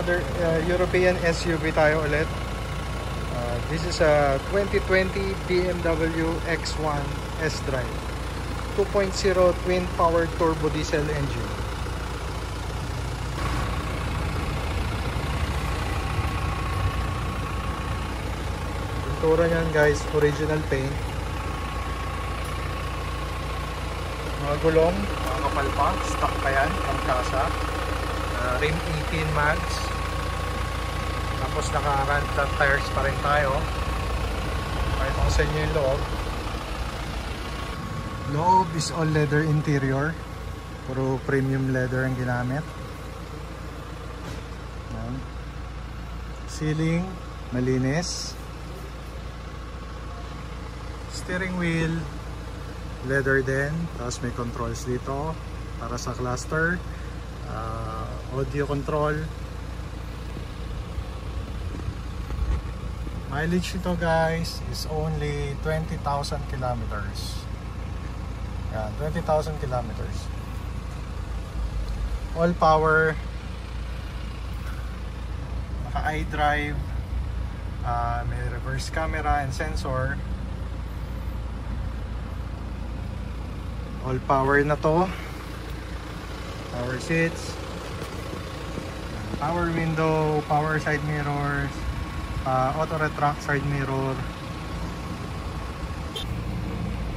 Another European SUV tayo ulit. This is a 2020 BMW X1 S-Drive 2.0 twin power turbo diesel engine. Pintura niyan guys, original paint. Mga gulong, mga kapal pa, stock pa yan from Casa. Rim 18 mags. Tapos naka-run tires pa rin tayo. Pakita ko sa inyo yung loob. Loob is all leather interior. Puro premium leather ang ginamit. Yan. Ceiling, malinis. Steering wheel, leather din. Tapos may controls dito para sa cluster. Audio control. Mileage nito guys is only 20,000 kilometers. Yan, 20,000 kilometers. All power. Naka iDrive. May reverse camera and sensor. All power na to. Power seats. Power window, power side mirrors, auto retract side mirror.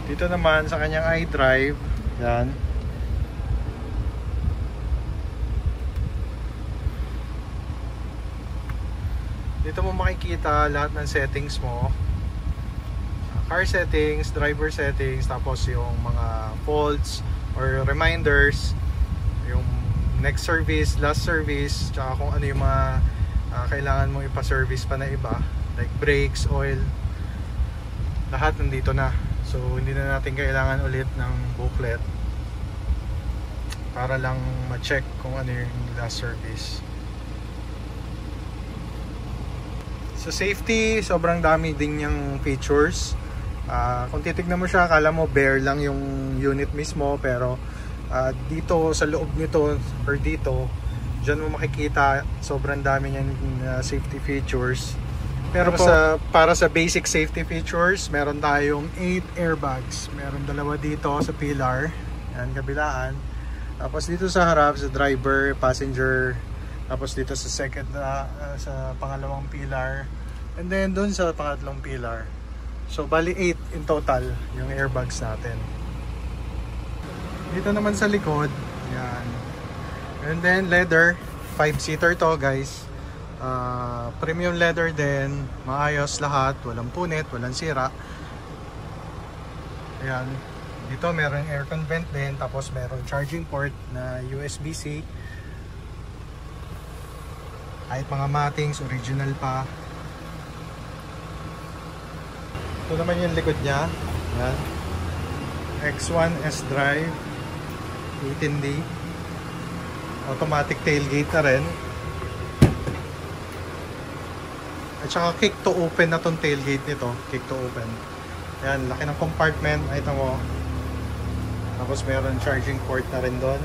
Dito naman sa kanyang iDrive, yan. Dito mo makikita lahat ng settings mo. Car settings, driver settings, tapos yung mga faults or reminders, yung next service, last service, tsaka kung ano yung mga kailangan mong ipa-service pa na iba, like brakes, oil, lahat nandito na. So hindi na natin kailangan ulit ng booklet para lang ma-check kung ano yung last service. Sa safety, sobrang dami din yung features. Kung titignan mo siya, akala mo bare lang yung unit mismo, pero dito sa loob nito or dito, dyan mo makikita sobrang dami niyang safety features. Pero para sa basic safety features, meron tayong 8 airbags. Meron dalawa dito sa pillar, yan, kabilaan. Tapos dito sa harap, sa driver, passenger. Tapos dito sa sa pangalawang pillar. And then dun sa pangatlong pillar. So bali 8 in total yung airbags natin. Dito naman sa likod, yan. And then leather, 5-seater to guys. Premium leather din, maayos lahat, walang punit, walang sira. Ayan. Dito meron aircon vent din, tapos meron charging port na USB-C. Kahit mga mattings, original pa. Ito naman yung likod niya. Ayan. X1 S-Drive 18D. Automatic tailgate na rin. At saka kick to open na tong tailgate nito. Kick to open. Ayan, laki ng compartment. Ito mo. Tapos meron charging port na rin doon.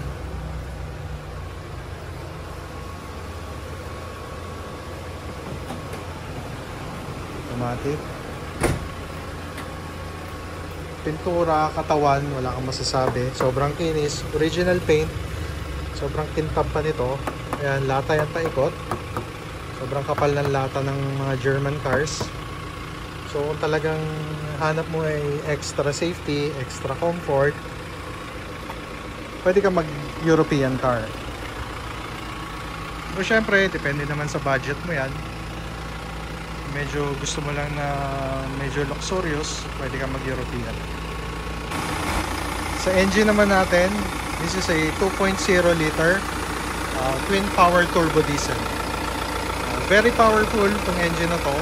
Automatic. Pintura, katawan, wala kang masasabi. Sobrang kinis. Original paint. Sobrang kintab pa nito. Ayan, lata yung taikot. Sobrang kapal ng lata ng mga German cars. So kung talagang hanap mo ay extra safety, extra comfort, pwede ka mag-European car. Pero syempre, depende naman sa budget mo yan. Medyo gusto mo lang na medyo luxurious, pwede ka mag-European. Sa engine naman natin, this is a 2.0 liter twin power turbo diesel. Very powerful itong engine na to.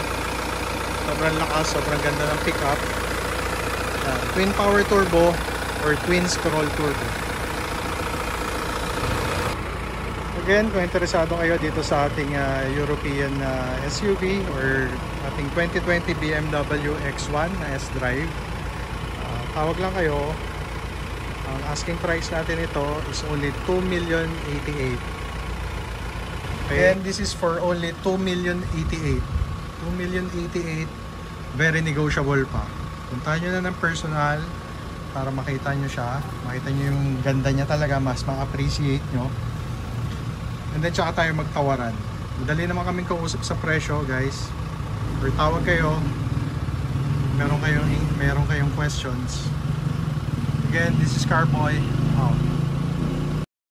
Sobrang lakas, sobrang ganda ng pickup. Twin power turbo or twin scroll turbo. Again, kung interesado kayo dito sa ating European SUV or ating 2020 BMW X1 na S-Drive, tawag lang kayo. Ang asking price natin ito is only 2,088,000. And this is for only 2,088,000. 2,088,000. Very negotiable pa. Puntahan nyo na ng personal para makita nyo siya. Makita nyo yung ganda niya talaga. Mas ma-appreciate nyo. And then tsaka tayo magtawaran. Madali naman kaming kausap sa presyo, guys. Or tawag kayo. Meron kayong questions. Again, this is Carboy. Out.